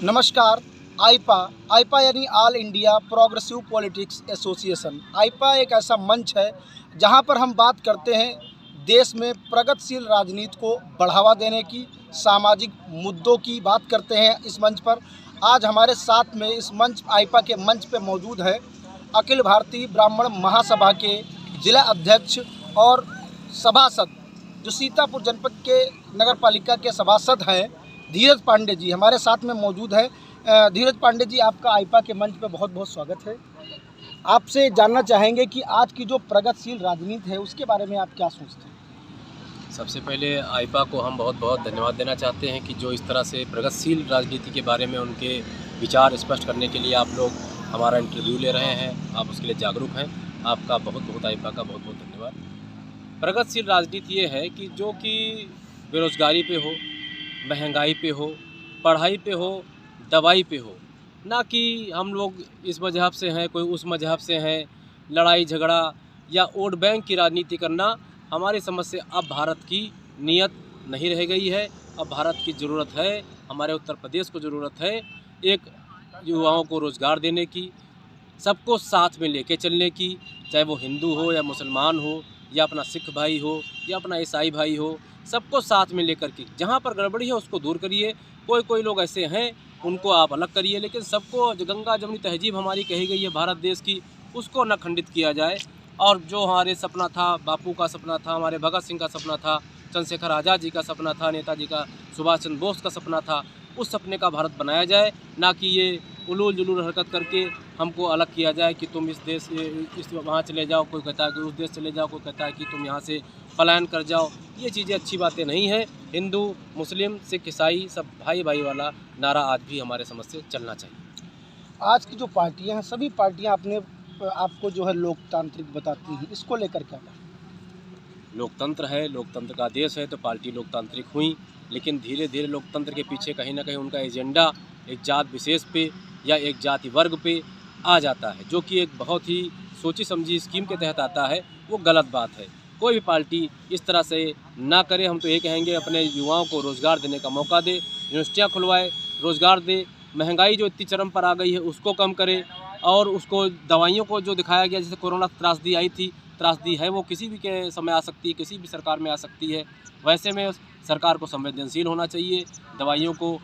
नमस्कार। AIPA AIPA यानी all India progressive politics association. AIPA एक ऐसा मंच है जहां पर हम बात करते हैं देश में प्रगतिशील राजनीति को बढ़ावा देने की, सामाजिक मुद्दों की बात करते हैं इस मंच पर। आज हमारे साथ में इस मंच आईपा के मंच पे मौजूद है अखिल भारतीय ब्राह्मण महासभा के जिला अध्यक्ष और सभासद, जो सीतापुर जनपद के नगर पालिका के सभासद हैं, धीरज पांडे जी हमारे साथ में मौजूद है। धीरज पांडे जी, आपका आईपा के मंच पे बहुत बहुत स्वागत है। आपसे जानना चाहेंगे कि आज की जो प्रगतिशील राजनीति है उसके बारे में आप क्या सोचते हैं? सबसे पहले आईपा को हम बहुत बहुत धन्यवाद देना चाहते हैं कि जो इस तरह से प्रगतिशील राजनीति के बारे में उनके विचार स्पष्ट करने के लिए आप लोग हमारा इंटरव्यू ले रहे हैं, आप उसके लिए जागरूक हैं। आपका बहुत बहुत आईपा का बहुत बहुत धन्यवाद। प्रगतिशील राजनीति ये है कि जो कि बेरोजगारी पे हो, महंगाई पे हो, पढ़ाई पे हो, दवाई पे हो, ना कि हम लोग इस मजहब से हैं, कोई उस मजहब से हैं, लड़ाई झगड़ा या वोट बैंक की राजनीति करना हमारी समझ से अब भारत की नीयत नहीं रह गई है। अब भारत की ज़रूरत है, हमारे उत्तर प्रदेश को ज़रूरत है एक युवाओं को रोज़गार देने की, सबको साथ में लेके चलने की, चाहे वो हिंदू हो या मुसलमान हो या अपना सिख भाई हो या अपना ईसाई भाई हो, सबको साथ में लेकर के जहाँ पर गड़बड़ी है उसको दूर करिए। कोई लोग ऐसे हैं उनको आप अलग करिए, लेकिन सबको जो गंगा जमुनी तहजीब हमारी कही गई है भारत देश की, उसको न खंडित किया जाए। और जो हमारे सपना था, बापू का सपना था, हमारे भगत सिंह का सपना था, चंद्रशेखर आज़ाद जी का सपना था, नेताजी का सुभाष चंद्र बोस का सपना था, उस सपने का भारत बनाया जाए, ना कि ये उलूल जुलूल हरकत करके हमको अलग किया जाए कि तुम इस देश इस वहाँ चले जाओ, कोई कहता है कि उस देश चले जाओ, कोई कहता है कि तुम यहाँ से पलायन कर जाओ। ये चीज़ें अच्छी बातें नहीं हैं। हिंदू, मुस्लिम, सिख, ईसाई सब भाई भाई वाला नारा आज भी हमारे समझ से चलना चाहिए। आज की जो पार्टियां हैं, सभी पार्टियां अपने आपको जो है लोकतांत्रिक बताती हैं, इसको लेकर क्या कहें? लोकतंत्र है, लोकतंत्र का देश है, तो पार्टी लोकतांत्रिक हुई, लेकिन धीरे धीरे लोकतंत्र के पीछे कहीं ना कहीं उनका एजेंडा एक जात विशेष पे या एक जाति वर्ग पे आ जाता है, जो कि एक बहुत ही सोची समझी स्कीम के तहत आता है। वो गलत बात है। कोई भी पार्टी इस तरह से ना करे। हम तो ये कहेंगे अपने युवाओं को रोज़गार देने का मौका दे, यूनिवर्सिटियाँ खुलवाए, रोज़गार दे, महंगाई जो इतनी चरम पर आ गई है उसको कम करे, और उसको दवाइयों को जो दिखाया गया, जैसे कोरोना त्रासदी आई थी, त्रासदी है वो किसी भी के समय आ सकती है, किसी भी सरकार में आ सकती है। वैसे में सरकार को संवेदनशील होना चाहिए दवाइयों को,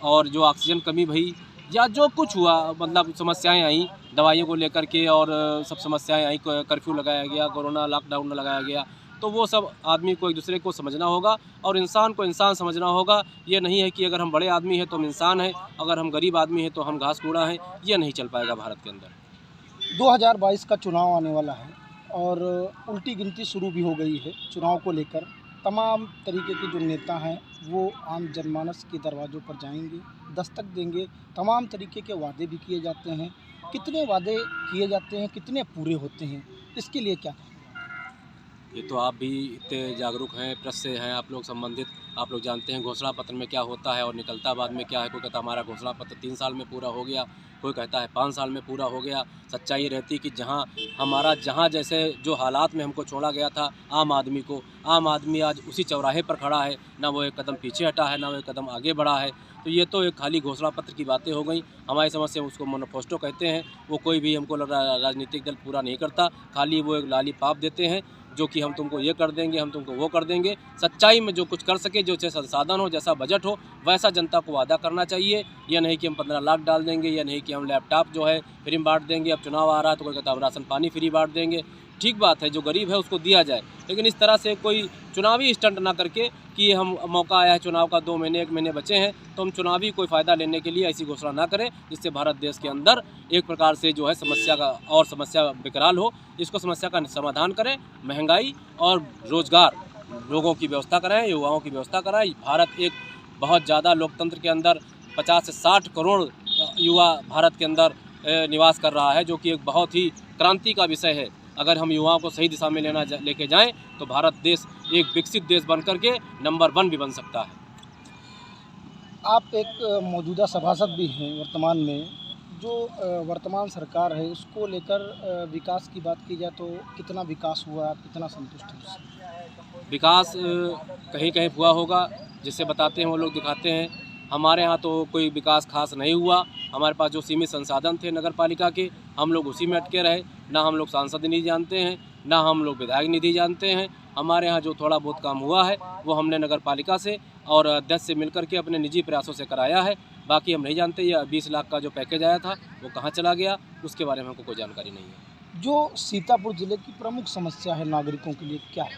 और जो ऑक्सीजन कमी भई या जो कुछ हुआ, मतलब समस्याएं आई दवाइयों को लेकर के, और सब समस्याएं आई, कर्फ्यू लगाया गया, कोरोना लॉकडाउन लगाया गया, तो वो सब आदमी को एक दूसरे को समझना होगा और इंसान को इंसान समझना होगा। ये नहीं है कि अगर हम बड़े आदमी हैं तो हम इंसान हैं, अगर हम गरीब आदमी हैं तो हम घास कूड़ा हैं। ये नहीं चल पाएगा भारत के अंदर। 2022 का चुनाव आने वाला है और उल्टी गिनती शुरू भी हो गई है चुनाव को लेकर। तमाम तरीके के जो नेता हैं वो आम जनमानस के दरवाज़ों पर जाएंगे, दस्तक देंगे, तमाम तरीके के वादे भी किए जाते हैं। कितने वादे किए जाते हैं, कितने पूरे होते हैं, इसके लिए क्या कहें? ये तो आप भी इतने जागरूक हैं, प्रेस से हैं आप लोग संबंधित, आप लोग जानते हैं घोषणा पत्र में क्या होता है और निकलता बाद में क्या है। कोई कहता हमारा घोषणा पत्र 3 साल में पूरा हो गया, कोई कहता है 5 साल में पूरा हो गया। सच्चाई ये रहती कि जहाँ जैसे जो हालात में हमको छोड़ा गया था आम आदमी को, आम आदमी आज उसी चौराहे पर खड़ा है, ना वो एक कदम पीछे हटा है, ना वो एक कदम आगे बढ़ा है। तो ये तो एक खाली घोषणा पत्र की बातें हो गई। हमारी समझ से उसको मैनिफेस्टो कहते हैं। वो कोई भी हमको लग रहा है राजनीतिक दल पूरा नहीं करता, खाली वो एक लाली पाप देते हैं, जो कि हम तुमको ये कर देंगे, हम तुमको वो कर देंगे। सच्चाई में जो कुछ कर सके, जो जैसा संसाधन हो, जैसा बजट हो, वैसा जनता को वादा करना चाहिए। यह नहीं कि हम 15 लाख डाल देंगे, या नहीं कि हम लैपटॉप जो है फ्री में बांट देंगे। अब चुनाव आ रहा है तो कोई कहता है हम राशन पानी फ्री बांट देंगे। ठीक बात है, जो गरीब है उसको दिया जाए, लेकिन इस तरह से कोई चुनावी स्टंट ना करके कि हम मौका आया है चुनाव का, 2 महीने 1 महीने बचे हैं तो हम चुनावी कोई फ़ायदा लेने के लिए ऐसी घोषणा ना करें, जिससे भारत देश के अंदर एक प्रकार से जो है समस्या का और समस्या विकराल हो। इसको समस्या का समाधान करें, महंगाई और रोज़गार लोगों की व्यवस्था कराएं, युवाओं की व्यवस्था कराएं। भारत एक बहुत ज़्यादा लोकतंत्र के अंदर 50 से 60 करोड़ युवा भारत के अंदर निवास कर रहा है, जो कि एक बहुत ही क्रांति का विषय है। अगर हम युवाओं को सही दिशा में लेके जाएं तो भारत देश एक विकसित देश बन करके नंबर 1 भी बन सकता है। आप एक मौजूदा सभासद भी हैं वर्तमान में। जो वर्तमान सरकार है उसको लेकर विकास की बात की जाए तो कितना विकास हुआ, आप कितना संतुष्ट हैं उससे? विकास कहीं कहीं हुआ होगा, जिससे बताते हैं वो लोग दिखाते हैं, हमारे यहाँ तो कोई विकास खास नहीं हुआ। हमारे पास जो सीमित संसाधन थे नगर पालिका के, हम लोग उसी में अटके रहे। ना हम लोग सांसद निधि जानते हैं, ना हम लोग विधायक निधि जानते हैं। हमारे यहाँ जो थोड़ा बहुत काम हुआ है वो हमने नगर पालिका से और अध्यक्ष से मिलकर के अपने निजी प्रयासों से कराया है। बाकी हम नहीं जानते ये 20 लाख का जो पैकेज आया था वो कहाँ चला गया, उसके बारे में हमको कोई जानकारी नहीं है। जो सीतापुर जिले की प्रमुख समस्या है नागरिकों के लिए क्या है?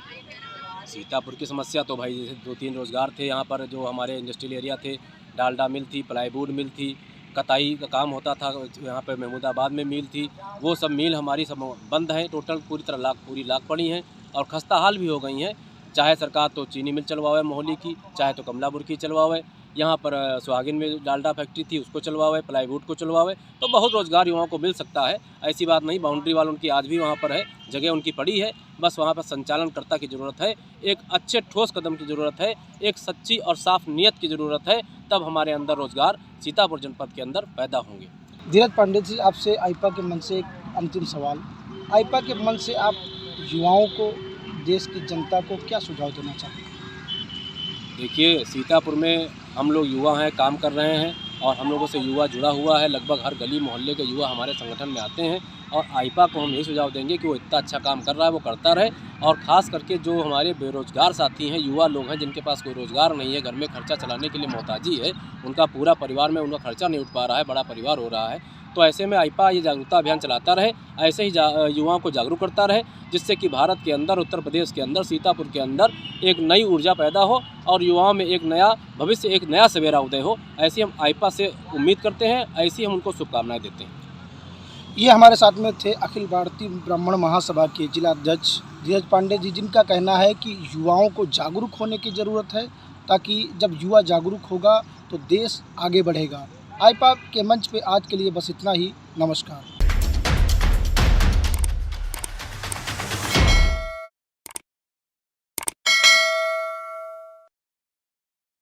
सीतापुर की समस्या तो भाई जैसे 2-3 रोज़गार थे यहाँ पर, जो हमारे इंडस्ट्रियल एरिया थे, डालडा मिल थी, प्लाईवुड मिल थी, कताई का काम होता था, यहाँ पे महमूदाबाद में मिल थी, वो सब मिल हमारी सब बंद है। टोटल पूरी लाख पड़ी हैं और खस्ता हाल भी हो गई हैं। चाहे सरकार तो चीनी मिल चलवावे मोहाली की, चाहे तो कमलापुर की चलवावे, यहाँ पर सुहागिन में डालडा फैक्ट्री थी उसको चलवावे, प्लाईवुड को चलवावे, तो बहुत रोज़गार युवाओं को मिल सकता है। ऐसी बात नहीं, बाउंड्री वाल उनकी आज भी वहाँ पर है, जगह उनकी पड़ी है, बस वहाँ पर संचालनकर्ता की ज़रूरत है, एक अच्छे ठोस कदम की ज़रूरत है, एक सच्ची और साफ नीयत की ज़रूरत है, तब हमारे अंदर रोज़गार सीतापुर जनपद के अंदर पैदा होंगे। धीरज पांडे जी, आपसे आईपा के मन से एक अंतिम सवाल, आईपा के मन से आप युवाओं को, देश की जनता को क्या सुझाव देना चाहते हैं? देखिए, सीतापुर में हम लोग युवा हैं, काम कर रहे हैं और हम लोगों से युवा जुड़ा हुआ है। लगभग हर गली मोहल्ले के युवा हमारे संगठन में आते हैं और आईपा को हम यही सुझाव देंगे कि वो इतना अच्छा काम कर रहा है वो करता रहे। और ख़ास करके जो हमारे बेरोज़गार साथी हैं, युवा लोग हैं जिनके पास कोई रोज़गार नहीं है, घर में खर्चा चलाने के लिए मोहताजी है, उनका पूरा परिवार में उनका खर्चा नहीं उठ पा रहा है, बड़ा परिवार हो रहा है, तो ऐसे में आईपा ये जागरूकता अभियान चलाता रहे, ऐसे ही युवाओं को जागरूक करता रहे, जिससे कि भारत के अंदर, उत्तर प्रदेश के अंदर, सीतापुर के अंदर एक नई ऊर्जा पैदा हो और युवाओं में एक नया भविष्य, एक नया सवेरा उदय हो। ऐसी हम आईपा से उम्मीद करते हैं, ऐसी हम उनको शुभकामनाएं देते हैं। ये हमारे साथ में थे अखिल भारतीय ब्राह्मण महासभा के जिला अध्यक्ष धीरज पांडे जी, जिनका कहना है कि युवाओं को जागरूक होने की ज़रूरत है, ताकि जब युवा जागरूक होगा तो देश आगे बढ़ेगा। आईपा के मंच पे आज के लिए बस इतना ही। नमस्कार।